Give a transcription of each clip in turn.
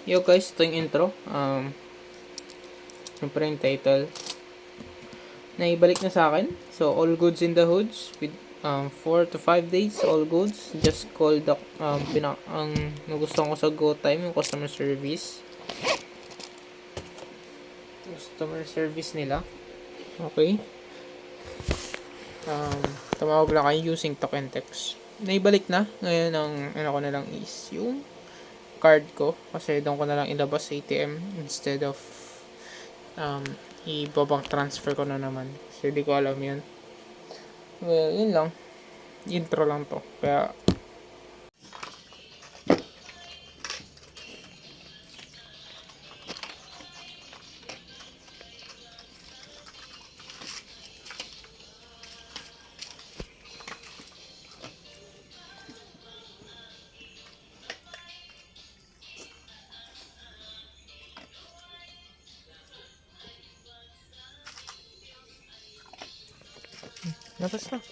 Yo guys, ito yung intro. Siyempre yung title. Naibalik na sa akin. So, all goods in the hoods. With 4 to 5 days, all goods. Just call the, ang nagustuhan ko sa Go Time, yung customer service. Customer service nila. Okay. Tumawag lang kayo using talk and text. Naibalik na. Ngayon, ang ano ko na lang is yung card ko. Kasi doon ko na lang ilabas sa ATM instead of ibabang transfer ko na naman. Kasi di ko alam yun. Well, yun lang. Intro lang to. Kaya, labas na.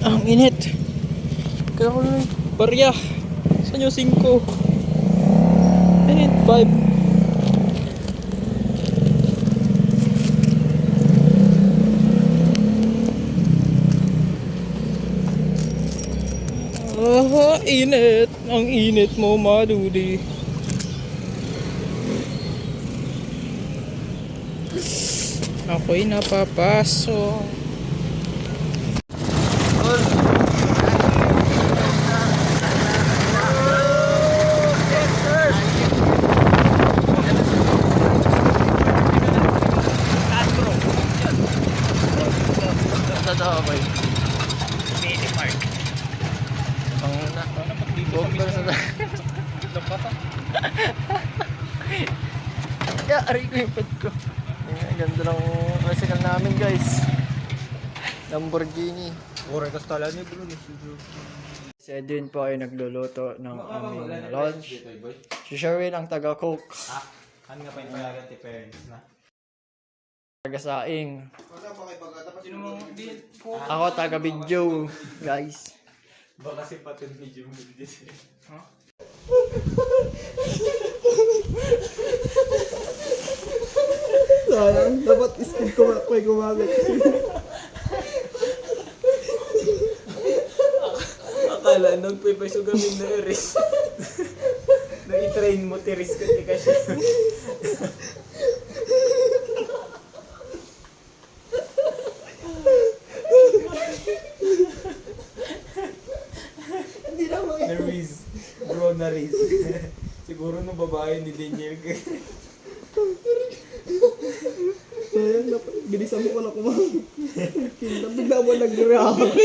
Ang init. Kaya ko lang barya. Saan yung 5? And 5. Init. Ang init mo, madudi. Ako'y napapasok. Kaya aray ko yung pet ko. Ayan, ganda ng tricycle namin guys. Lamborghini. Si Edwin po ay nagluluto ng aming lunch. Si Sherwin ang taga-cook. Ano nga pa yung talaga ti parents na? Taga-saing. Ako taga-video guys. Baka si Patin medyo mundis eh. Sayang, dapat speed ko may gumamit. Akala nung pipasugamin na iris. Nung i-train mo, tiris ka siya. Na-riz. Bro, na-riz. Siguro nung babae ni Daniel. Sayang, bilisan mo ko na kumamit. Bigla mo nag-react.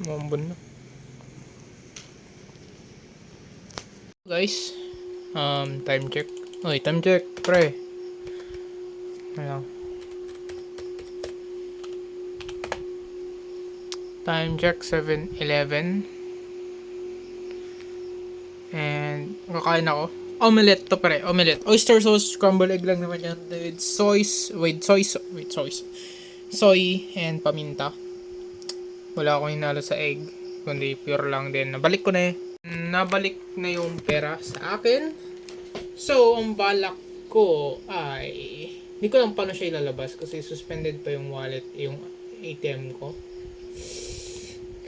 Mambon na. Guys, time check. Oy, time check, pre. Ayan. Time check 7:11. And kakain ako. Omelette to, pre. Omelette. Oyster sauce, scrambled egg lang naman yan. With soy and paminta. Wala akong hinalo sa egg. Kundi pure lang din. Nabalik ko na eh. Nabalik na yung pera sa akin. So, ang balak ko ay... Hindi ko lang paano siya ilalabas kasi suspended pa yung wallet, yung ATM ko.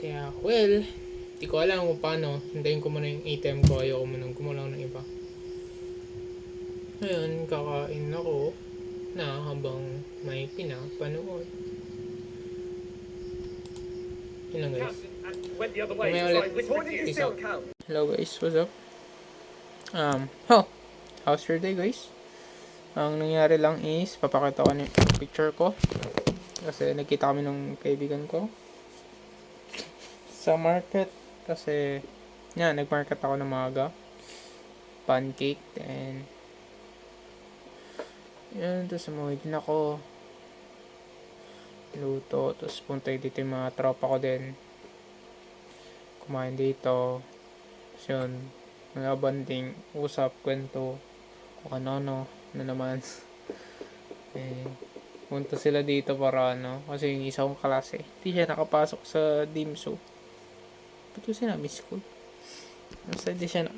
Kaya, well, hindi ko alam kung paano. Hintayin ko muna yung ATM ko. Ayoko muna gumalaw ng iba. Ngayon, kakain ako na habang may pinapanood. Yun lang guys. May ulit. Peace out. Hello guys, what's up? How's your day guys? Ang nangyari lang is, papakita ko yung picture ko. Kasi nagkita kami ng kaibigan ko sa market. Kasi, nag-market ako ng maaga. Pancake, and yun, tapos umuwi din ako. Luto, tapos punta dito yung mga tropa ko din. Kumain dito. Tapos yun, Mga banding, usap, kwento, kung ano-ano na naman. Punta sila dito para kasi yung isa kong klase, hindi siya nakapasok sa DIMSU. Ba't ko sinabi school? Basta hindi siya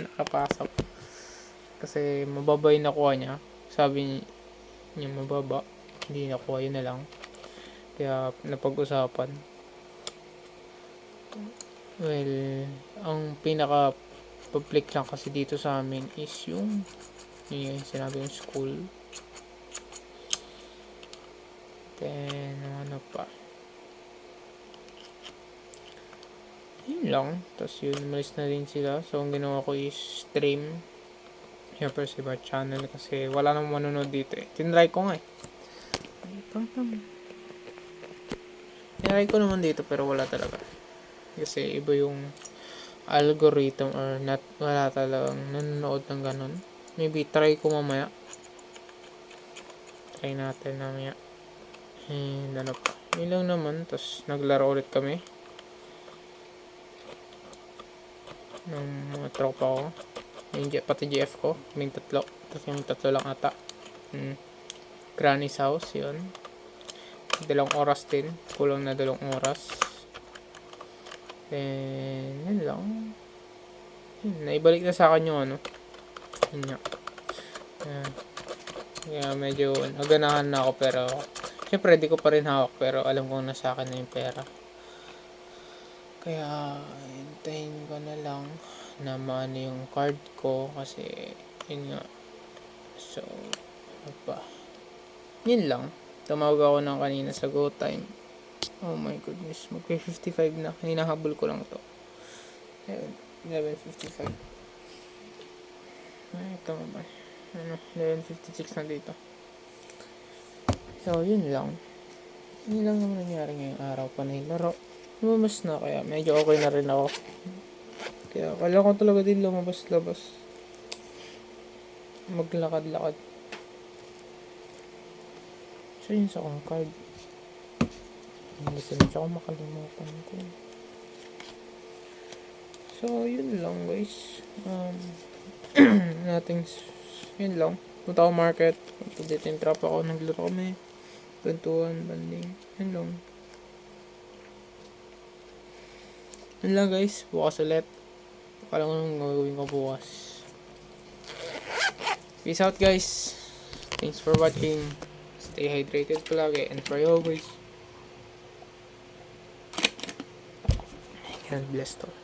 nakapasok. Kasi mababa yung nakuha niya. Sabi niya mababa, hindi nakuha, yun na lang. Kaya napag-usapan. Well, ang pinaka public lang kasi dito sa amin is yung sinabi yung school. Then, ano pa? Yun lang. Tapos yun, umalis na rin sila. So, ang ginawa ko is stream. Siyempre, sa iba channel kasi wala namang manonood dito eh. Tinry ko nga eh. Tinry ko naman dito pero wala talaga. Kasi iba yung algorithm or wala talagang nanonood ng ganun. Maybe try ko mamaya. Try natin mamaya. And ano pa. Yun lang naman. Tapos naglaro ulit kami. Ng mga tropa ko. Pati GF ko. Kaming tatlo. Tapos yung tatlo lang ata. Granny's house. Yun. 2 oras din. Kulang na 2 oras. Then, yun lang. Naibalik na sa akin yung yun nga. Kaya medyo naganahan na ako pero syempre di ko pa rin hawak pero alam kong nasa akin na yung pera. Kaya hintayin ko na lang na maano yung card ko kasi yun nga. So, ano pa? Yun lang. Tumawag ako ng kanina sa GoTime. Oh my goodness, magpe-55 na. Hinahabol ko lang to. 11:55. Ay, ito naman. 11:56 na dito. So, yun lang. Yun lang naman nangyari ngayong araw pa na yung laro. Lumabas na kaya medyo okay na rin ako. Kaya kailangan ko talaga din lumabas-labas. Maglakad-lakad. So, yun sa akong card. Hindi ko makalimutan ko. So, yun lang guys. Yun lang. Punta ako market. Punta dito yung trap ako. Naglaro kami. Kwentuhan, banding. Yun lang. Yun lang guys. Bukas ulit. Akala ko nung gagawin ko bukas. Peace out guys. Thanks for watching. Stay hydrated palagi and pray always. God bless to.